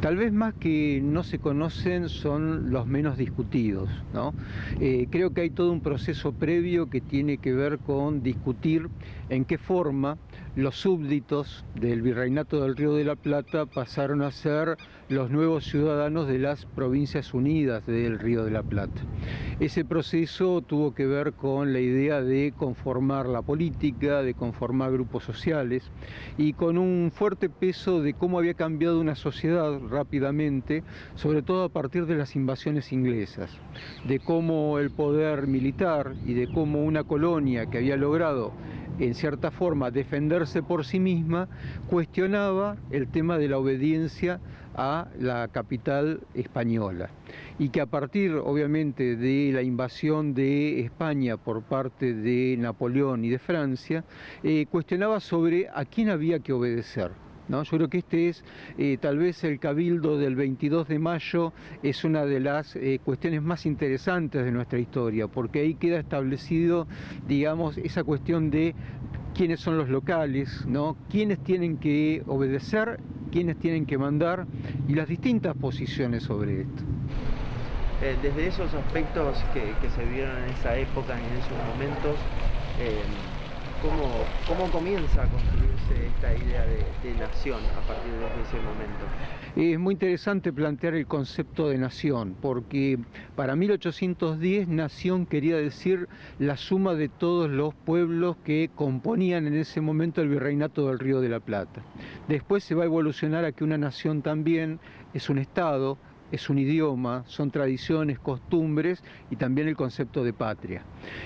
Tal vez más que no se conocen son los menos discutidos, ¿no? Creo que hay todo un proceso previo que tiene que ver con discutir en qué forma los súbditos del Virreinato del Río de la Plata pasaron a ser los nuevos ciudadanos de las Provincias Unidas del Río de la Plata. Ese proceso tuvo que ver con la idea de conformar la política, de conformar grupos sociales y con un fuerte peso de cómo había cambiado una sociedad rápidamente, sobre todo a partir de las invasiones inglesas, de cómo el poder militar y de cómo una colonia que había logrado en cierta forma defenderse por sí misma, cuestionaba el tema de la obediencia a la capital española. Y que a partir, obviamente, de la invasión de España por parte de Napoleón y de Francia, cuestionaba sobre a quién había que obedecer, ¿no? Yo creo que este es tal vez el cabildo del 22 de mayo, es una de las cuestiones más interesantes de nuestra historia, porque ahí queda establecido, digamos, esa cuestión de quiénes son los locales, ¿no? Quiénes tienen que obedecer, quiénes tienen que mandar y las distintas posiciones sobre esto. Desde esos aspectos que se vieron en esa época y en esos momentos, ¿cómo comienza a construirse esta idea de nación a partir de ese momento? Es muy interesante plantear el concepto de nación, porque para 1810 nación quería decir la suma de todos los pueblos que componían en ese momento el Virreinato del Río de la Plata. Después se va a evolucionar a que una nación también es un estado, es un idioma, son tradiciones, costumbres y también el concepto de patria.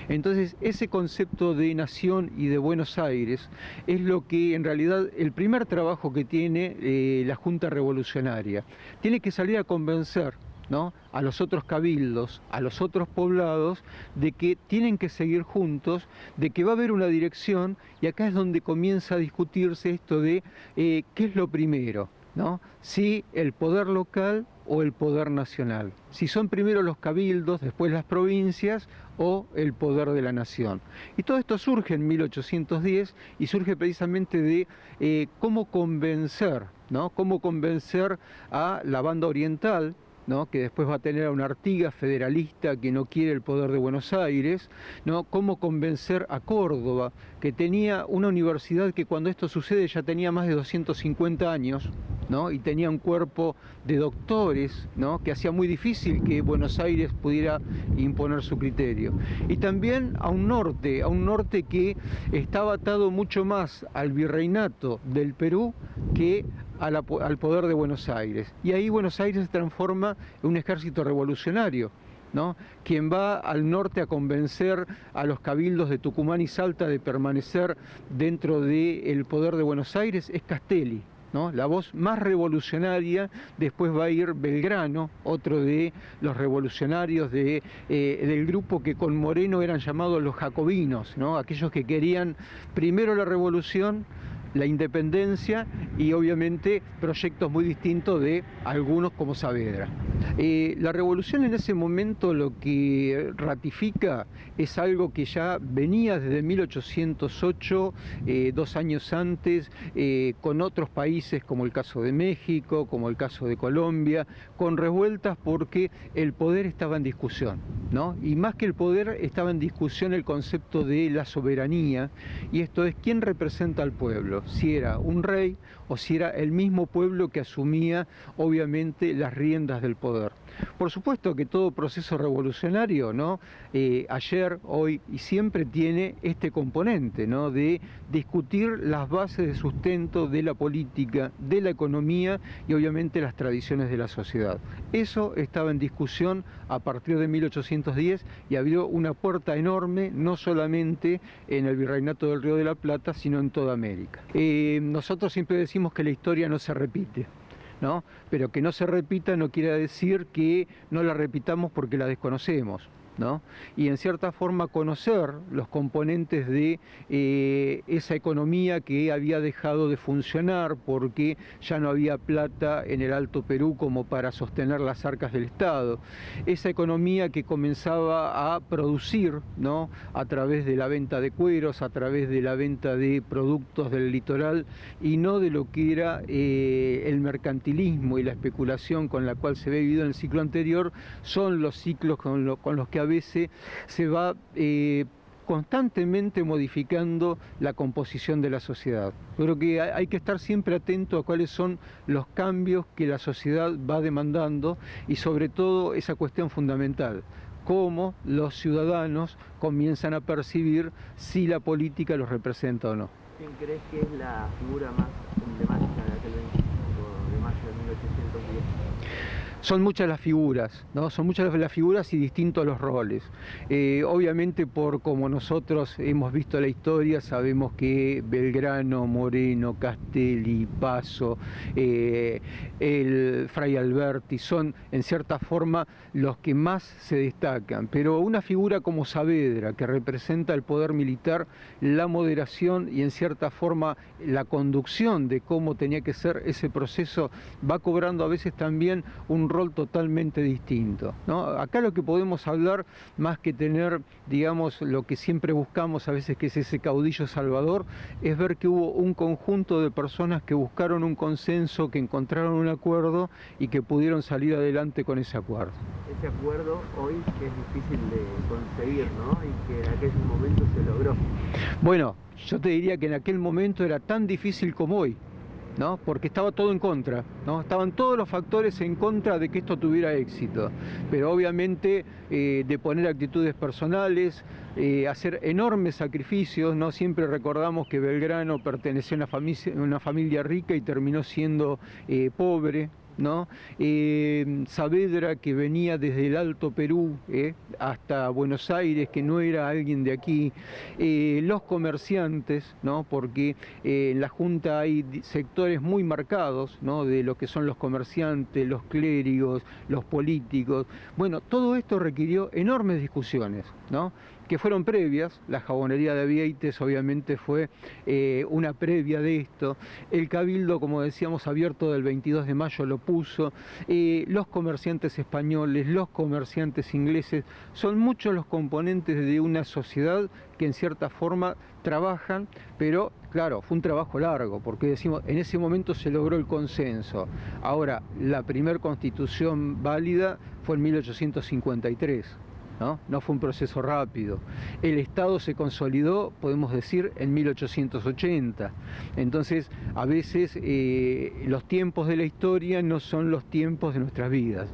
Entonces, ese concepto de nación y de Buenos Aires es lo que en realidad el primer trabajo que tiene la Junta Revolucionaria. Tiene que salir a convencer, ¿no?, a los otros cabildos, a los otros poblados, de que tienen que seguir juntos, de que va a haber una dirección, y acá es donde comienza a discutirse esto de qué es lo primero, ¿no? Si el poder local o el poder nacional, si son primero los cabildos, después las provincias o el poder de la nación. Y todo esto surge en 1810 y surge precisamente de cómo convencer, ¿no?, cómo convencer a la banda oriental, ¿no?, que después va a tener a una Artigas federalista que no quiere el poder de Buenos Aires, ¿no?, cómo convencer a Córdoba, que tenía una universidad que cuando esto sucede ya tenía más de 250 años, ¿no?, y tenía un cuerpo de doctores, ¿no?, que hacía muy difícil que Buenos Aires pudiera imponer su criterio. Y también a un norte que estaba atado mucho más al virreinato del Perú que al poder de Buenos Aires. Y ahí Buenos Aires se transforma en un ejército revolucionario, ¿no? Quien va al norte a convencer a los cabildos de Tucumán y Salta de permanecer dentro del poder de Buenos Aires es Castelli, ¿no?, la voz más revolucionaria. Después va a ir Belgrano, otro de los revolucionarios del grupo que con Moreno eran llamados los jacobinos, ¿no?, aquellos que querían primero la revolución, la independencia y obviamente proyectos muy distintos de algunos como Saavedra. La revolución en ese momento lo que ratifica es algo que ya venía desde 1808, 2 años antes, con otros países como el caso de México, como el caso de Colombia, con revueltas porque el poder estaba en discusión, ¿no? Y más que el poder estaba en discusión el concepto de la soberanía, y esto es quién representa al pueblo, si era un rey o si era el mismo pueblo que asumía obviamente las riendas del poder. Por supuesto que todo proceso revolucionario, ¿no?, ayer, hoy y siempre tiene este componente, ¿no?, de discutir las bases de sustento de la política, de la economía y obviamente las tradiciones de la sociedad. Eso estaba en discusión a partir de 1810 y abrió una puerta enorme, no solamente en el Virreinato del Río de la Plata, sino en toda América. Nosotros siempre decimos que la historia no se repite, ¿no? Pero que no se repita no quiere decir que no la repitamos porque la desconocemos. ¿no? Y en cierta forma conocer los componentes de esa economía que había dejado de funcionar porque ya no había plata en el Alto Perú como para sostener las arcas del Estado. Esa economía que comenzaba a producir, ¿no? A través de la venta de cueros, a través de la venta de productos del litoral y no de lo que era el mercantilismo y la especulación con la cual se había vivido en el ciclo anterior, son los ciclos con los que a veces se va constantemente modificando la composición de la sociedad. Yo creo que hay que estar siempre atento a cuáles son los cambios que la sociedad va demandando y sobre todo esa cuestión fundamental, cómo los ciudadanos comienzan a percibir si la política los representa o no. ¿Quién crees que es la figura más emblemática de aquel 25 de mayo de 1810? Son muchas las figuras, ¿no? Son muchas las figuras y distintos los roles. Obviamente por como nosotros hemos visto la historia, sabemos que Belgrano, Moreno, Castelli, Paso, el Fray Alberti son en cierta forma los que más se destacan. Pero una figura como Saavedra, que representa el poder militar, la moderación y en cierta forma la conducción de cómo tenía que ser ese proceso, va cobrando a veces también un rol totalmente distinto, ¿no? Acá lo que podemos hablar, más que tener, digamos, lo que siempre buscamos a veces, que es ese caudillo salvador, es ver que hubo un conjunto de personas que buscaron un consenso, que encontraron un acuerdo y que pudieron salir adelante con ese acuerdo. Ese acuerdo hoy que es difícil de conseguir, ¿no? Y que en aquel momento se logró. Bueno, yo te diría que en aquel momento era tan difícil como hoy, ¿no? Porque estaba todo en contra, ¿no? Estaban todos los factores en contra de que esto tuviera éxito, pero obviamente de poner actitudes personales, hacer enormes sacrificios, ¿no? Siempre recordamos que Belgrano pertenecía a una familia rica y terminó siendo pobre, ¿no? Saavedra, que venía desde el Alto Perú hasta Buenos Aires, que no era alguien de aquí, los comerciantes, ¿no? Porque en la Junta hay sectores muy marcados, ¿no? De lo que son los comerciantes, los clérigos, los políticos. Bueno, todo esto requirió enormes discusiones, ¿no? Que fueron previas. La jabonería de Vieites obviamente fue una previa de esto. El Cabildo, como decíamos, abierto del 22 de mayo lo puso. Los comerciantes españoles, los comerciantes ingleses, son muchos los componentes de una sociedad que en cierta forma trabajan, pero claro, fue un trabajo largo, porque decimos, en ese momento se logró el consenso. Ahora, la primera constitución válida fue en 1853. No fue un proceso rápido. El Estado se consolidó, podemos decir, en 1880. Entonces, a veces los tiempos de la historia no son los tiempos de nuestras vidas.